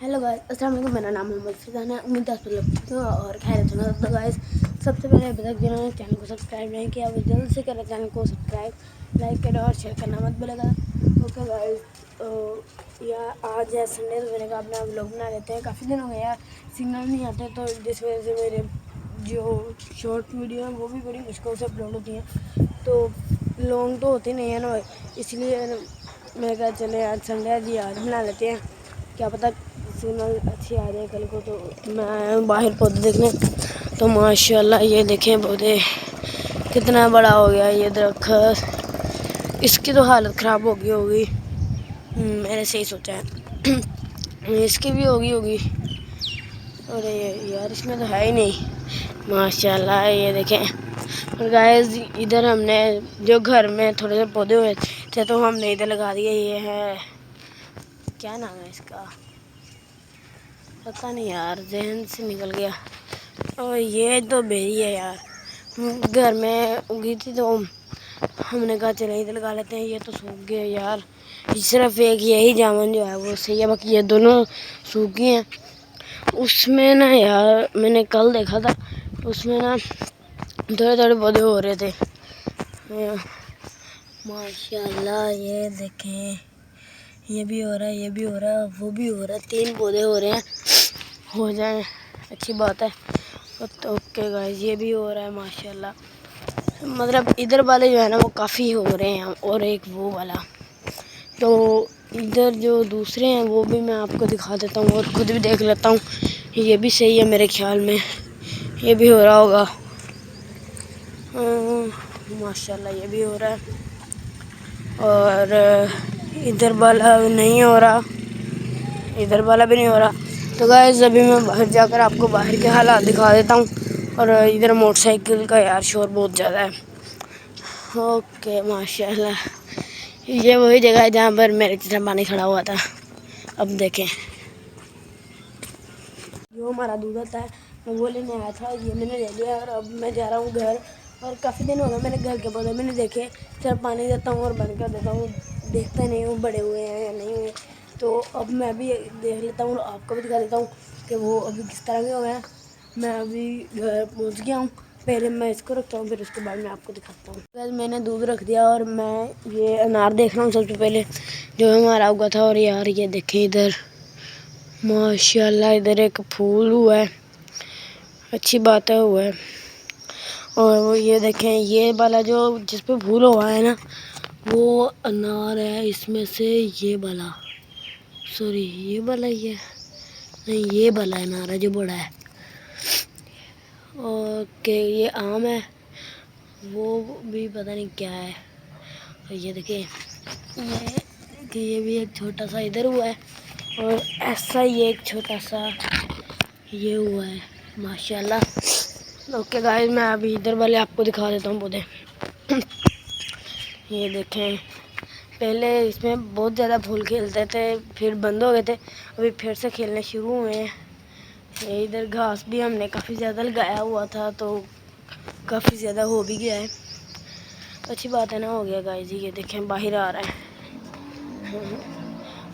Hello guys, अस्सलाम वालेकुम। मेरा नाम मोहम्मद फिजान है। उम्मीद है आप लोग ठीक हो और खैरियत होगा। तो गाइस, सबसे पहले अभी तक जिन्होंने चैनल को सब्सक्राइब नहीं किया वो जल्द से करें चैनल को सब्सक्राइब, लाइक करें और शेयर करना मत भूलेगा। ओके गाइस, या आज है संडे, तो मैंने कहा अपना व्लॉग बना लेते हैं। काफ़ी दिन हो गए यार, सिग्नल नहीं आते, तो जिस वजह से मेरे जो शॉर्ट वीडियो हैं वो भी बड़ी मुश्किल से अपलोड होती हैं, तो लॉन्ग तो होती नहीं है ना भाई। इसलिए मैं कहा चले आज संडे है जी, आज बना लेते हैं, क्या पता सिग्नल अच्छी आ जाए कल को। तो मैं आया हूँ बाहर पौधे देखने, तो माशाल्लाह ये देखें पौधे कितना बड़ा हो गया ये दरख्त। इसकी तो हालत ख़राब हो गई होगी, मैंने सही सोचा है। इसकी भी होगी। अरे यार, इसमें तो है ही नहीं। माशाल्लाह ये देखें। और गाइस, इधर हमने जो घर में थोड़े से पौधे हुए थे तो हमने इधर लगा दिए। ये है, क्या नाम है इसका, पता नहीं यार, जहन से निकल गया। और ये तो बेरी है यार, घर में उगी थी तो हमने कहा चले इधर लगा लेते हैं। ये तो सूख गए यार, सिर्फ एक यही जामुन जो है वो सही है, बाकी ये दोनों सूख गए हैं। उसमें ना यार, मैंने कल देखा था, उसमें ना थोड़े थोड़े पौधे हो रहे थे। माशाल्लाह ये देखें, ये भी हो रहा है, ये भी हो रहा है, वो भी हो रहा है, 3 पौधे हो रहे हैं। हो जाए अच्छी बात है। तो ओके गाइस, ये भी हो रहा है माशाल्लाह। मतलब इधर वाले जो है ना वो काफ़ी हो रहे हैं, और एक वो वाला, तो इधर जो दूसरे हैं वो भी मैं आपको दिखा देता हूँ और ख़ुद भी देख लेता हूँ। ये भी सही है मेरे ख्याल में, ये भी हो रहा होगा। माशाल्लाह ये भी हो रहा है, और इधर वाला नहीं हो रहा, इधर वाला भी नहीं हो रहा। तो गाइस, अभी मैं बाहर जाकर आपको बाहर के हालात दिखा देता हूँ। और इधर मोटरसाइकिल का यार शोर बहुत ज़्यादा है। ओके माशाल्लाह, ये वही जगह है जहाँ पर मेरे चश्मा पानी खड़ा हुआ था। अब देखें, जो हमारा दूध आता है मैं वो लेने आया था, ये मैंने ले लिया और अब मैं जा रहा हूँ घर। और काफ़ी दिन हो गए मैंने घर के पौधे भी नहीं देखे। चल पानी देता हूँ और बंद कर देता हूँ, देखता नहीं हूँ बड़े हुए हैं या नहीं हुए। तो अब मैं भी देख लेता हूँ और आपको भी दिखा देता हूँ कि वो अभी किस तरह के हो गए हैं। मैं अभी घर पहुँच गया हूँ, पहले मैं इसको रखता हूँ, फिर उसके बाद मैं आपको दिखाता हूँ। वैसे मैंने दूध रख दिया और मैं ये अनार देख रहा हूँ सबसे पहले जो हमारा हुआ था। और यार ये देखें इधर, माशाल्लाह इधर एक फूल हुआ है, अच्छी बात है हुआ है। और वो ये देखें, ये वाला जो जिस पे फूल हुआ है ना वो अनार है। इसमें से ये वाला, सॉरी ये वाला ही है, नहीं ये वाला अनार है जो बड़ा है। ओके, ये आम है, वो भी पता नहीं क्या है। और ये देखें, ये भी एक छोटा सा इधर हुआ है, और ऐसा ही एक छोटा सा ये हुआ है माशाल्लाह। ओके गाइस, मैं अभी इधर वाले आपको दिखा देता हूँ पौधे। ये देखें, पहले इसमें बहुत ज़्यादा फूल खिलते थे, फिर बंद हो गए थे, अभी फिर से खिलने शुरू हुए हैं। ये इधर घास भी हमने काफ़ी ज़्यादा लगाया हुआ था, तो काफ़ी ज़्यादा हो भी गया है, अच्छी बात है ना, हो गया गाइस जी। ये देखें बाहर आ रहा है,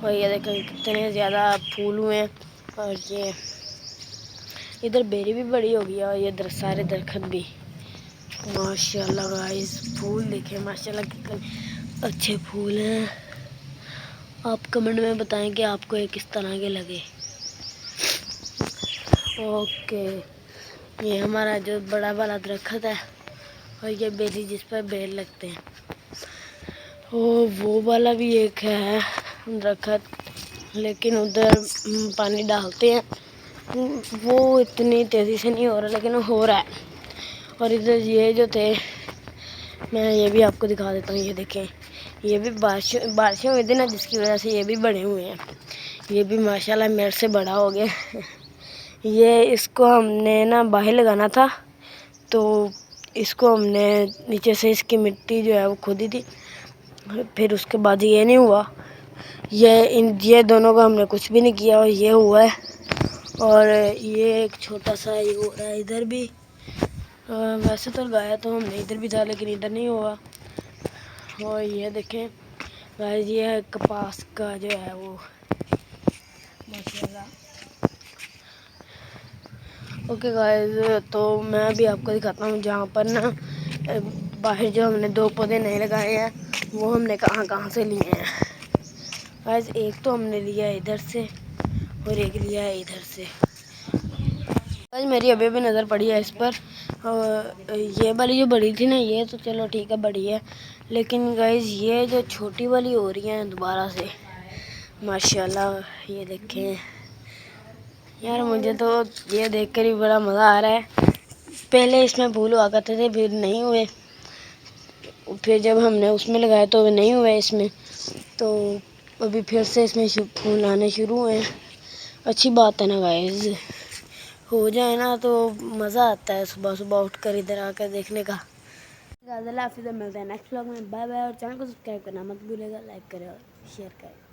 और ये देखें कितने ज़्यादा फूल हुए हैं। और ये इधर बेरी भी बड़ी हो गई है, और ये सारे दरख्त भी माशाल्लाह गाइस। फूल देखें माशाल्लाह कितने अच्छे फूल हैं। आप कमेंट में बताएं कि आपको ये किस तरह के लगे। ओके, ये हमारा जो बड़ा वाला दरख्त है, और ये बेरी जिस पर बेर लगते हैं। वो वाला भी एक है दरख्त, लेकिन उधर पानी डालते हैं, वो इतनी तेज़ी से नहीं हो रहा, लेकिन हो रहा है। और इधर ये जो थे, मैं ये भी आपको दिखा देता हूँ। ये देखें, ये भी बारिशें हुई थी ना, जिसकी वजह से ये भी बड़े हुए हैं। ये भी माशाल्लाह मेरे से बड़ा हो गया। ये इसको हमने ना बाहर लगाना था, तो इसको हमने नीचे से इसकी मिट्टी जो है वो खोदी थी, फिर उसके बाद ये नहीं हुआ। ये दोनों का हमने कुछ भी नहीं किया, और ये हुआ है। और ये एक छोटा सा ये हो रहा है इधर भी। वैसे तो लगाया तो हमने इधर भी था, लेकिन इधर नहीं हुआ। और ये देखें गाइस, ये है कपास का जो है वो माशाल्लाह। ओके गाइस, तो मैं अभी आपको दिखाता हूँ जहाँ पर ना बाहर जो हमने 2 पौधे नए लगाए हैं वो हमने कहाँ कहाँ से लिए हैं। गाइस एक तो हमने लिया है इधर से और एक लिया है इधर से। गाइस मेरी अभी भी नज़र पड़ी है इस पर। ये वाली जो बड़ी थी ना, ये तो चलो ठीक है बड़ी है, लेकिन गाइस ये जो छोटी वाली हो रही है दोबारा से, माशाल्लाह। ये देखें यार, मुझे तो ये देखकर ही बड़ा मज़ा आ रहा है। पहले इसमें फूल हुआ करते थे, फिर नहीं हुए, फिर जब हमने उसमें लगाया तो नहीं हुए इसमें, तो अभी फिर से इसमें फूल आने शुरू हुए हैं। अच्छी बात है ना गाइस, हो जाए ना तो मज़ा आता है सुबह सुबह उठकर इधर आकर देखने का। अल्लाह हाफ़िज़, मिलते हैं नेक्स्ट व्लॉग में। Bye bye. और चैनल को सब्सक्राइब करना मत भूलिएगा, लाइक करें और शेयर करें।